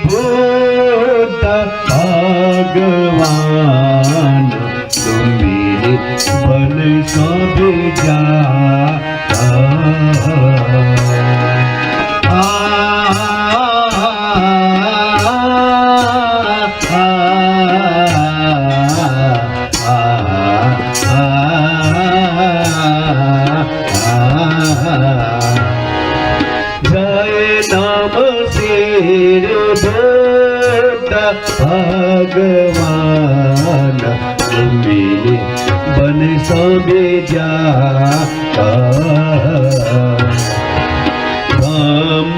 बुद्ध भगवान तुम्हें बन सब जा भगवान तुम्हें बन सबे जा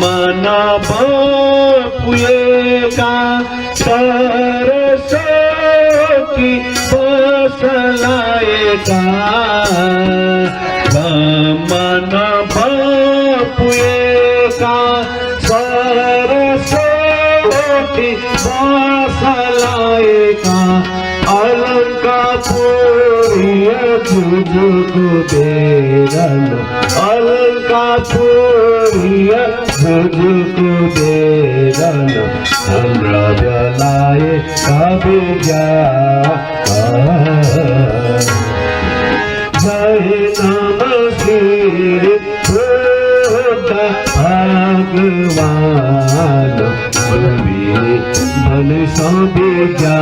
मन बापुएगा सरस्वती बसलाएगा मन बापुएगा सरस्वती बसलाएगा अलंकापुरिया तुझको देरन अलंकापुरिया तुझको देरन हमरा बेलाए कभी जा जय नाम श्री भगवान मन सबे जा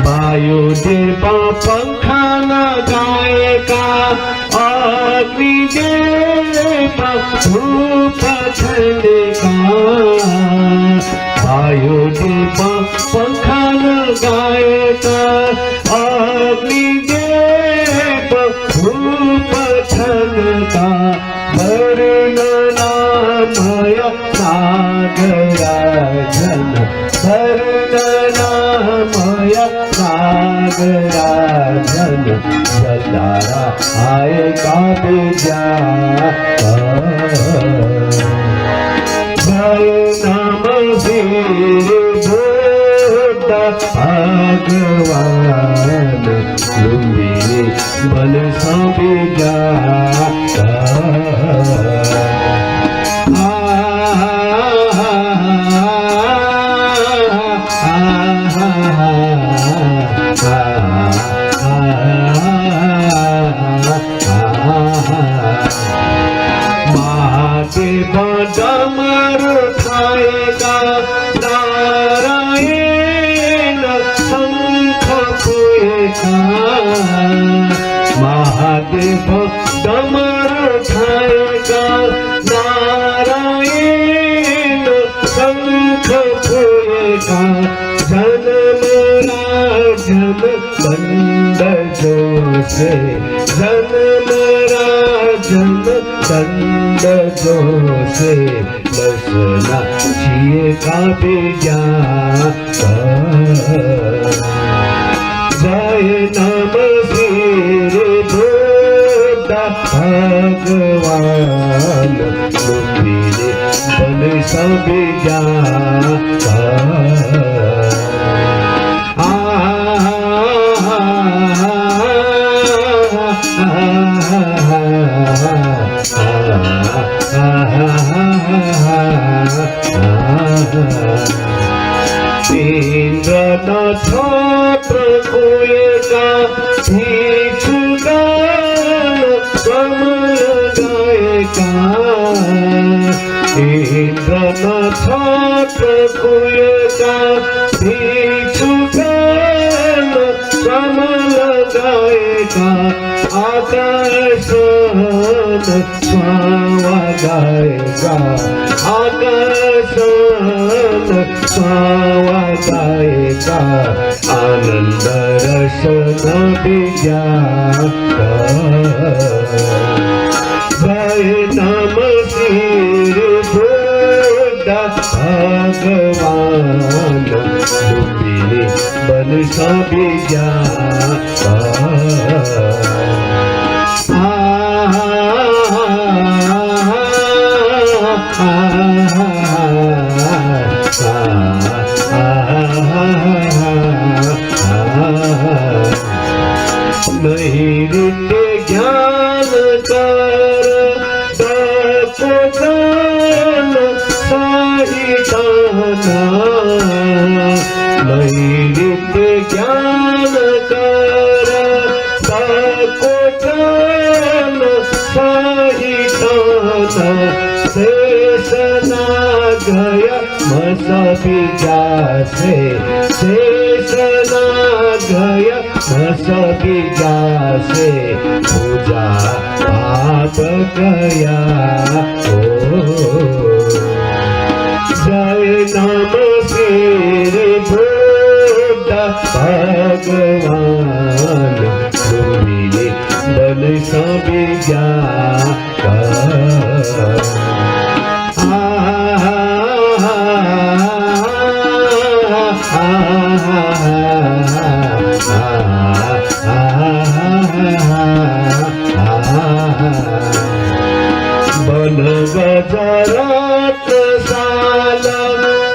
वायुदेव पंखा लगाएगा अग्निदेव धूप छलेगा वायुदेव पंखा लगाएगा अग्निदेव धूप छलेगा वर्णनामय नागराजन वर्णनामय नागराजन सतारा आएगा बेजा जय नाम वीर बुद्ध भगवान तुम्हें बन सबे जा महादेव डमर उठाएगा नारायण शंख फूलेगा महादेव डमर उठाएगा नारायण शंख फूलेगा जन्म राजन बंद जोसे जन्म राजन बंद जोसे बसना चाहिए का बेजा जय नाम श्री बुद्ध भगवान तुम्हें बन सबे जा इंद्र छत्रपुएगा भिक्षुगान कमल गाएगा इंद्र छत्रपुएगा भिक्षुगान कमल गाएगा आकाश स्वावा गाएगा आकाश स्वावा गाएगा आनंद रसन विजा जय नाम श्री बुद्ध भगवान तुम्हें बन सबे जा नहीं नित्य ज्ञान कर दान साहिताना नहीं नित्य ज्ञान कर दान साहिताना शेषना गया मस बीजासे शेषना गया मस बीजासे पूजा पाप गया ओ जय नाम सिर भोला भगवान तुम्हें बल सब जा बन गजरात साल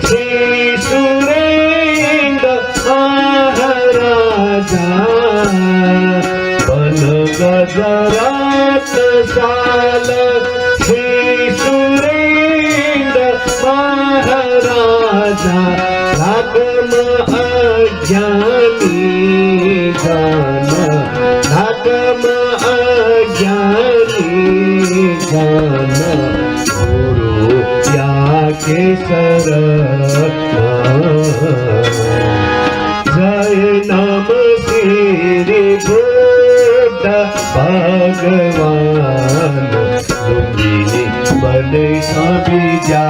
श्री सुरेंद्र महाराजा बन गजरात साल श्री सुरेंद्र महाराजा धर्म अज्ञानी जन धर्म अज्ञानी जन गुरु या के शरण जय नाम श्री भोला भगवान तुम्हें बल सब जा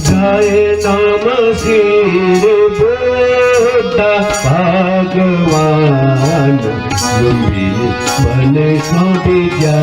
जय नाम सिर भोला भगवान तुम्हें बल सब जा